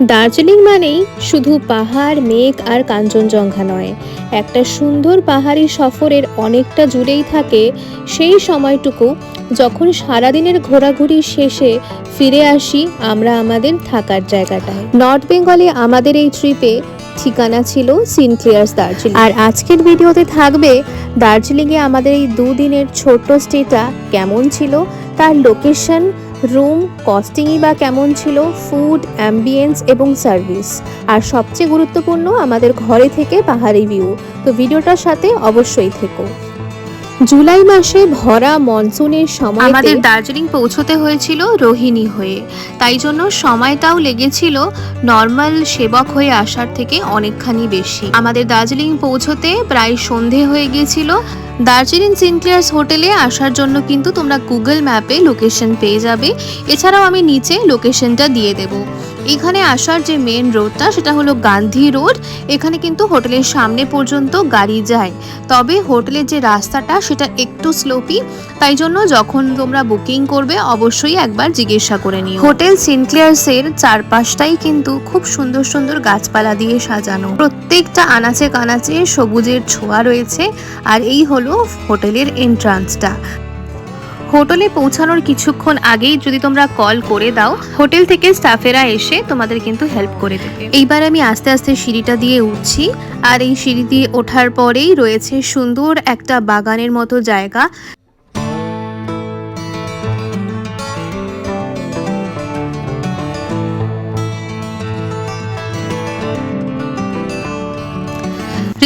দার্জিলিং মানেই শুধু পাহাড়, মেঘ আর কাঞ্চনজঙ্ঘা নয়, একটা সুন্দর পাহাড়ি সফরের অনেকটা জুড়েই থাকে সেই সময়টুকু যখন সারাদিনের ঘোরাঘুরি শেষে ফিরে আসি আমরা আমাদের থাকার জায়গাটায়। নর্থ বেঙ্গলে আমাদের এই ট্রিপে ঠিকানা ছিল সিনক্লেয়ার্স দার্জিলিং, আর আজকের ভিডিওতে থাকবে দার্জিলিংয়ে আমাদের এই দুদিনের ছোট্ট স্টেটা কেমন ছিল, তার লোকেশন, রুম, কস্টিংই বা কেমন ছিল, ফুড, অ্যাম্বিয়েন্স এবং সার্ভিস, আর সবচেয়ে গুরুত্বপূর্ণ আমাদের ঘরে থেকে পাহাড়ি ভিউ। তো ভিডিওটার সাথে অবশ্যই থেকো। জুলাই মাসে ভরা মনসুনের সময় আমাদের দার্জিলিং পৌঁছতে হয়েছিল রোহিণী হয়ে, তাই জন্য সময়টাও লেগেছিল নর্মাল সেবক হয়ে আসার থেকে অনেকখানি বেশি। আমাদের দার্জিলিং পৌঁছতে প্রায় সন্ধে হয়ে গিয়েছিল। দার্জিলিং সিনক্লেয়ার্স হোটেলে আসার জন্য কিন্তু তোমরা গুগল ম্যাপে লোকেশন পেয়ে যাবে, এছাড়াও আমি নিচে লোকেশনটা দিয়ে দেবো। এখানে আসার যে মেন রোডটা সেটা হলো গান্ধী রোড। এখানে কিন্তু হোটেলের সামনে পর্যন্ত গাড়ি যায়, তবে হোটেলের যে রাস্তাটা সেটা একটু স্লোপি, তাই জন্য যখন তোমরা বুকিং করবে অবশ্যই একবার জিজ্ঞাসা করে নিও। হোটেল সিনক্লেয়ার্সের চারপাশটাই কিন্তু খুব সুন্দর সুন্দর গাছপালা দিয়ে সাজানো, প্রত্যেকটা আনাচে কানাচে সবুজের ছোঁয়া রয়েছে। আর এই হলো হোটেলের এন্ট্রান্সটা। হোটেলে পৌঁছানোর কিছুক্ষণ আগেই যদি তোমরা কল করে দাও, হোটেল থেকে স্টাফেরা এসে তোমাদের কিন্তু হেল্প করে দেবে। এইবার আমি আস্তে আস্তে সিঁড়িটা দিয়ে উঠছি, আর এই সিঁড়ি দিয়ে ওঠার পরেই রয়েছে সুন্দর একটা বাগানের মতো জায়গা।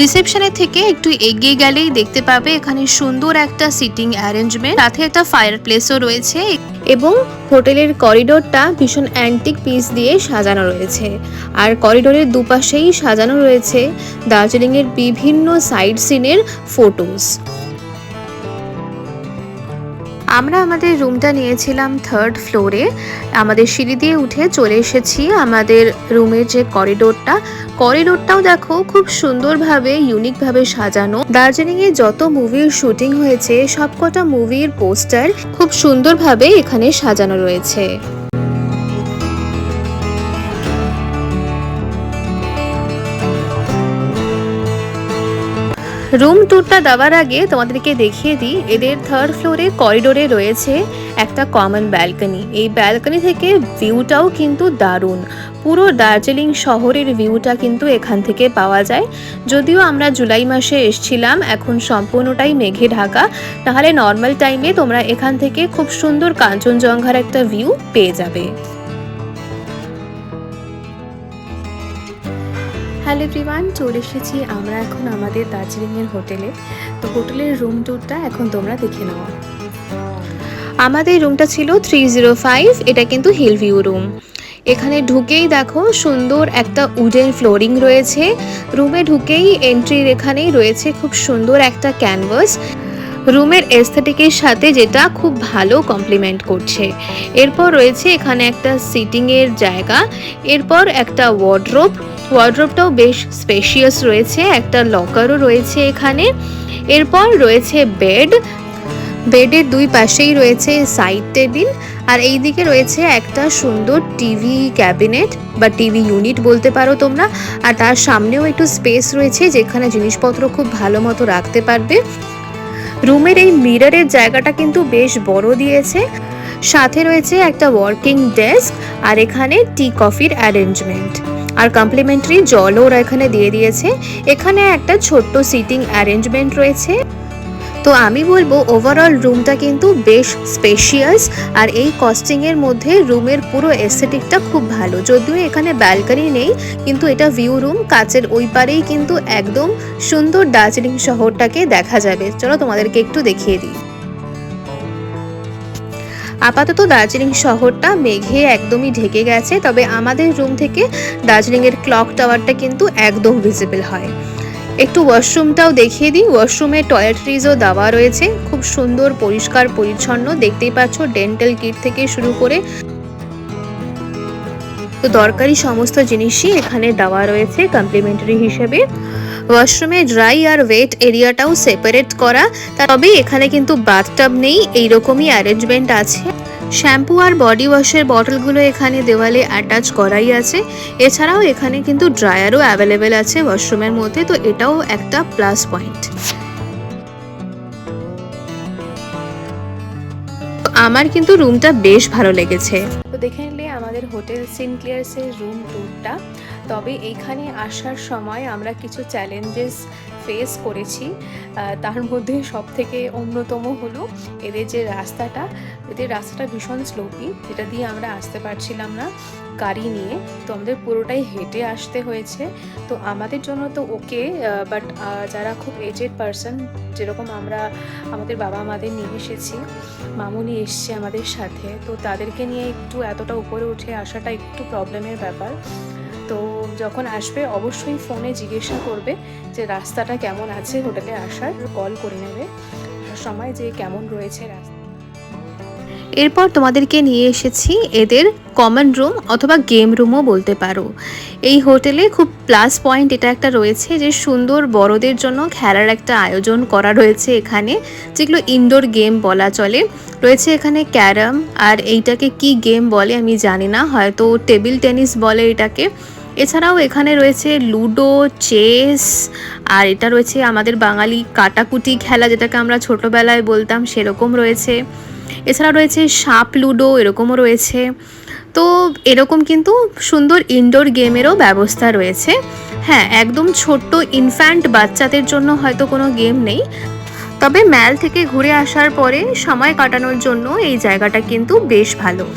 রিসেপশনের থেকে একটু এগিয়ে গেলেই দেখতে পাবে এখানে সুন্দর একটা সিটিং অ্যারেঞ্জমেন্ট, সাথে একটা ফায়ার প্লেসও রয়েছে, এবং হোটেলের করিডোরটা ভীষণ অ্যান্টিক পিস দিয়ে সাজানো রয়েছে। আর করিডোরের দুপাশেই সাজানো রয়েছে দার্জিলিংয়ের বিভিন্ন সাইট সিনের ফটোস। আমরা আমাদের রুমটা নিয়েছিলাম 3rd ফ্লোরে। আমাদের সিঁড়ি দিয়ে উঠে চলে এসেছি আমাদের রুমের যে করিডোরটাও দেখো খুব সুন্দরভাবে ইউনিকভাবে সাজানো। দার্জিলিংয়ে যত মুভির শুটিং হয়েছে সবকটা মুভির পোস্টার খুব সুন্দরভাবে এখানে সাজানো রয়েছে। রুম ট্যুরটা দেওয়ার আগে তোমাদেরকে দেখিয়ে দিই, এদের 3rd ফ্লোরে করিডোরে রয়েছে একটা কমন ব্যালকনি। এই ব্যালকনি থেকে ভিউটাও কিন্তু দারুণ, পুরো দার্জিলিং শহরের ভিউটা কিন্তু এখান থেকে পাওয়া যায়। যদিও আমরা জুলাই মাসে এসেছিলাম, এখন সম্পূর্ণটাই মেঘে ঢাকা, তাহলে নর্মাল টাইমে তোমরা এখান থেকে খুব সুন্দর কাঞ্চনজঙ্ঘার একটা ভিউ পেয়ে যাবে। হ্যালো এভরিওয়ান, চলে এসেছি আমরা এখন আমাদের দার্জিলিংয়ের হোটেলে। তো হোটেলের রুম ট্যুরটা এখন তোমরা দেখে নাও। আমাদের রুমটা ছিল 305, এটা কিন্তু হিল ভিউ রুম। এখানে ঢুকেই দেখো সুন্দর একটা উডেন ফ্লোরিং রয়েছে। রুমে ঢুকেই এন্ট্রির এখানেই রয়েছে খুব সুন্দর একটা ক্যানভাস, রুমের এস্থেটিকের সাথে যেটা খুব ভালো কমপ্লিমেন্ট করছে। এরপর রয়েছে এখানে একটা সিটিংয়ের জায়গা, এরপর একটা ওয়ার্ড্রোবটাও বেশ স্পেশিয়াস রয়েছে, একটা লকারও রয়েছে এখানে। এরপর রয়েছে বেডের দুই পাশেই রয়েছে সাইড টেবিল, আর এই দিকে রয়েছে একটা সুন্দর টিভি ক্যাবিনেট বা টিভি ইউনিট বলতে পারো তোমরা। আর তার সামনেও একটু স্পেস রয়েছে যেখানে জিনিসপত্র খুব ভালো মতো রাখতে পারবে। রুমের এই মিররের জায়গাটা কিন্তু বেশ বড় দিয়েছে, সাথে রয়েছে একটা ওয়ার্কিং ডেস্ক, আর এখানে টি কফির অ্যারেঞ্জমেন্ট, আর কমপ্লিমেন্টারি জলও ওরা এখানে দিয়ে দিয়েছে। এখানে একটা ছোট্ট সিটিং অ্যারেঞ্জমেন্ট রয়েছে। তো আমি বলবো ওভারঅল রুমটা কিন্তু বেশ স্পেশিয়াস, আর এই কস্টিংয়ের মধ্যে রুমের পুরো এস্থেটিকটা খুব ভালো। যদিও এখানে ব্যালকনি নেই, কিন্তু এটা ভিউ রুম, কাচের ওই পারেই কিন্তু একদম সুন্দর দার্জিলিং শহরটাকে দেখা যাবে। চলো তোমাদেরকে একটু দেখিয়ে দিই। আপাতত দার্জিলিং শহরটা মেঘে একদমই ঢেকে গেছে, তবে আমাদের রুম থেকে দার্জিলিংয়ের ক্লক টাওয়ারটা কিন্তু একদম ভিজিবল হয়। একটু ওয়াশরুমটাও দেখিয়ে দিই। ওয়াশরুমে টয়লেট্রিজও দেওয়া রয়েছে, খুব সুন্দর পরিষ্কার পরিচ্ছন্ন, দেখতেই পাচ্ছ ডেন্টাল কিট থেকে শুরু করে তো দরকারি সমস্ত জিনিসই এখানে দেওয়া রয়েছে কমপ্লিমেন্টারি হিসেবে। ওয়াশরুমে ড্রাই আর ওয়েট এরিয়াটাও সেপারেট করা, তবে এখানে কিন্তু বাথটাব নেই, এইরকমই অ্যারেঞ্জমেন্ট আছে। শ্যাম্পু আর বডি ওয়াশের বটলগুলো এখানে দেওয়ালে অ্যাটাচ করাই আছে। এছাড়াও এখানে কিন্তু ড্রায়ারও অ্যাভেলেবেল আছে ওয়াশরুমের মধ্যে, তো এটাও একটা প্লাস পয়েন্ট। আমার কিন্তু রুমটা বেশ ভালো লেগেছে। তো দেখে নিলে আমাদের হোটেল সিনক্লিয়ার্সের রুম ট্যুরটা। তবে এইখানে আসার সময় আমরা কিছু চ্যালেঞ্জেস ফেস করেছি। তার মধ্যে সব থেকে অন্যতম হলো এদের রাস্তাটা ভীষণ স্লোপি, যেটা দিয়ে আমরা আসতে পারছিলাম না গাড়ি নিয়ে, তো আমাদের পুরোটাই হেঁটে আসতে হয়েছে। তো আমাদের জন্য তো ওকে, বাট যারা খুব এজেড পারসন, যেরকম আমরা আমাদের বাবা মাদের নিয়ে এসেছি, মামুনি এসছে আমাদের সাথে, তো তাদেরকে নিয়ে একটু এতটা উপরে উঠে আসাটা একটু প্রবলেমের ব্যাপার। তো যখন আসবে অবশ্যই ফোনে জিজ্ঞাসা করবে যে রাস্তাটা কেমন আছে, হোটেলে আসার কল করে নেবে সময় যে কেমন রয়েছে রাস্তা। এরপর তোমাদেরকে নিয়ে এসেছি এদের কমন রুম অথবা গেম রুমও বলতে পারো। এই হোটেলে খুব প্লাস পয়েন্ট এটা একটা রয়েছে যে সুন্দর বড়দের জন্য খেলার একটা আয়োজন করা রয়েছে এখানে, যেগুলো ইনডোর গেম বলা চলে। রয়েছে এখানে ক্যারাম, আর এইটাকে কি গেম বলে আমি জানি না, হয়তো টেবিল টেনিস বলে এটাকে। এছাড়াও এখানে রয়েছে লুডো, চেস, আর এটা রয়েছে আমাদের বাঙালি কাটাকুটি খেলা, যেটাকে আমরা ছোটোবেলায় বলতাম, সেরকম রয়েছে। এছাড়া রয়েছে সাপ লুডো, এরকমও রয়েছে। তো এরকম কিন্তু সুন্দর ইনডোর গেমেরও ব্যবস্থা রয়েছে। হ্যাঁ, একদম ছোট্ট ইনফ্যান্ট বাচ্চাদের জন্য হয়তো কোনো গেম নেই, তবে ম্যাল থেকে ঘুরে আসার পরে সময় কাটানোর জন্য এই জায়গাটা কিন্তু বেশ ভালো।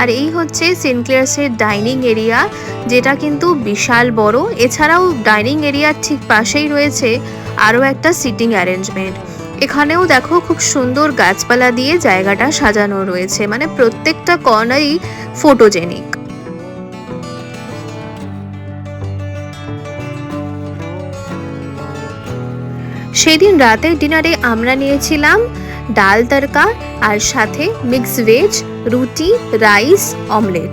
আর এই হচ্ছে সিনক্লিয়ার্সের ডাইনিং এরিয়া, যেটা কিন্তু বিশাল বড়। এছাড়াও ডাইনিং এরিয়ার ঠিক পাশেই রয়েছে আরও একটা সিটিং অ্যারেঞ্জমেন্ট। এখানেও দেখো খুব সুন্দর গাছপালা দিয়ে জায়গাটা সাজানো রয়েছে, মানে প্রত্যেকটা কর্নারই ফটোজেনিক। সেদিন রাতের ডিনারে আমরা নিয়েছিলাম ডাল তড়কা, আর সাথে মিক্স ভেজ, রুটি, রাইস, অমলেট।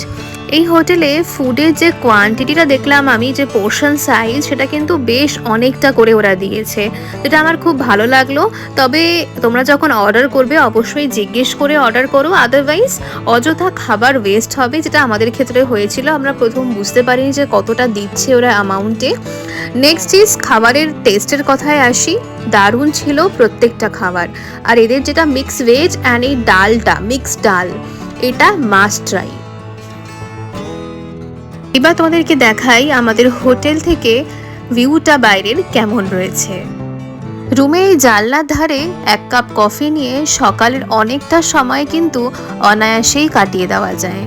এই হোটেলে ফুডের যে কোয়ান্টিটিটা দেখলাম আমি, যে পোর্শন সাইজ, সেটা কিন্তু বেশ অনেকটা করে ওরা দিয়েছে, যেটা আমার খুব ভালো লাগলো। তবে তোমরা যখন অর্ডার করবে অবশ্যই জিজ্ঞেস করে অর্ডার করো, আদারওয়াইজ অযথা খাবার ওয়েস্ট হবে, যেটা আমাদের ক্ষেত্রে হয়েছিল। আমরা প্রথম বুঝতে পারিনি যে কতটা দিচ্ছে ওরা অ্যামাউন্টে। নেক্সট ইজ খাবারের টেস্টের কথায় আসি, দারুণ ছিল প্রত্যেকটা খাবার। আর এদের যেটা মিক্স ভেজ অ্যান্ড এই ডালটা, মিক্স ডাল, এটা মাস্ট ট্রাই। এবার তোমাদেরকে দেখাই আমাদের হোটেল থেকে ভিউটা বাইরের কেমন রয়েছে। রুমে এই জানলার ধারে এক কাপ কফি নিয়ে সকালের অনেকটা সময় কিন্তু অনায়াসেই কাটিয়ে দেওয়া যায়।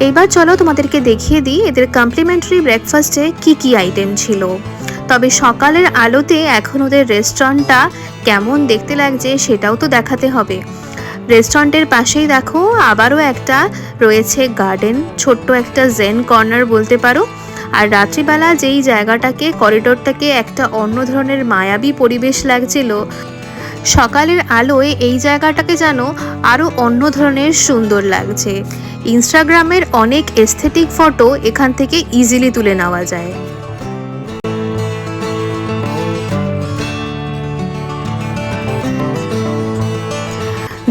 এবার চলো তোমাদেরকে দেখিয়ে দিই এদের কমপ্লিমেন্টারি ব্রেকফাস্টে কি আইটেম ছিল। তবে সকালের আলোতে এখন ওদের রেস্টুরেন্টটা কেমন দেখতে লাগছে সেটাও তো দেখাতে হবে। রেস্টুরেন্টের পাশেই দেখো আবারও একটা রয়েছে গার্ডেন, ছোট্ট একটা জেন কর্নার বলতে পারো। আর রাত্রিবেলা যেই জায়গাটাকে, করিডোরটাকে একটা অন্য ধরনের মায়াবী পরিবেশ লাগছিল, সকালের আলোয় এই জায়গাটাকে যেন আরও অন্য ধরনের সুন্দর লাগছে। ইনস্টাগ্রামের অনেক এস্থেটিক ফটো এখান থেকে ইজিলি তুলে নেওয়া যায়।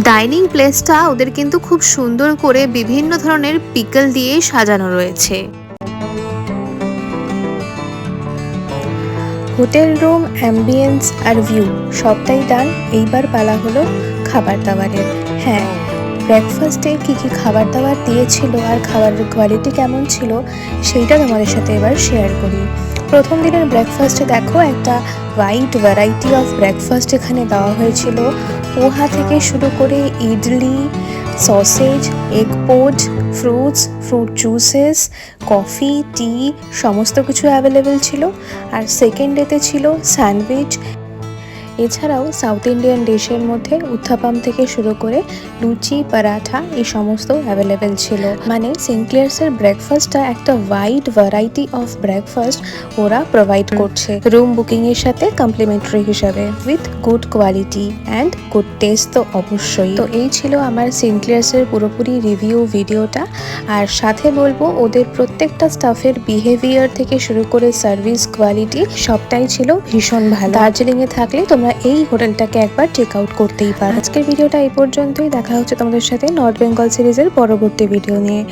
ডাইনিং প্লেসটা ওদের কিন্তু খুব সুন্দর করে বিভিন্ন ধরনের পিকল দিয়ে সাজানো রয়েছে। হোটেল রুম, অ্যাম্বিয়েন্স আর ভিউ সবটাই ডান। এইবার পালা হলো খাবার দাবারের। হ্যাঁ, ব্রেকফাস্টে কী খাবার দাবার দিয়েছিল আর খাবারের কোয়ালিটি কেমন ছিল সেইটা তোমাদের সাথে এবার শেয়ার করি। প্রথম দিনের ব্রেকফাস্টে দেখো একটা ওয়াইড ভ্যারাইটি অফ ব্রেকফাস্ট এখানে দেওয়া হয়েছিল। পোহা থেকে শুরু করে idli, sausage, egg poach, fruit juices, coffee, tea, সমস্ত কিছু অ্যাভেলেবেল ছিল। আর সেকেন্ড ডেতে ছিল স্যান্ডউইচ। এছাড়াও সাউথ ইন্ডিয়ান ডিশের মধ্যে উত্থাপাম থেকে শুরু করে লুচি, পরাঠা এই সমস্ত অ্যাভেলেবেল ছিল। মানে সিনক্লেয়ার্সের ব্রেকফাস্টটা একটা ওয়াইড ভ্যারাইটি অফ ব্রেকফাস্ট ওরা প্রোভাইড করছে রুম বুকিং এর সাথে কমপ্লিমেন্টারি হিসাবে, with good quality and good test তো অবশ্যই। তো এই ছিল আমার সিনক্লেয়ার্সের পুরোপুরি রিভিউ ভিডিওটা। আর সাথে বলবো ওদের প্রত্যেকটা স্টাফের বিহেভিয়ার থেকে শুরু করে সার্ভিস কোয়ালিটি সবটাই ছিল ভীষণ ভালো। দার্জিলিংয়ে থাকলে তোমরা এই হোটেলটাকে একবার চেক আউট করতেই পারো। আজকের ভিডিওটা এই পর্যন্তই। দেখা হচ্ছে তোমাদের সাথে নর্থ বেঙ্গল সিরিজের পরবর্তী ভিডিও নিয়ে।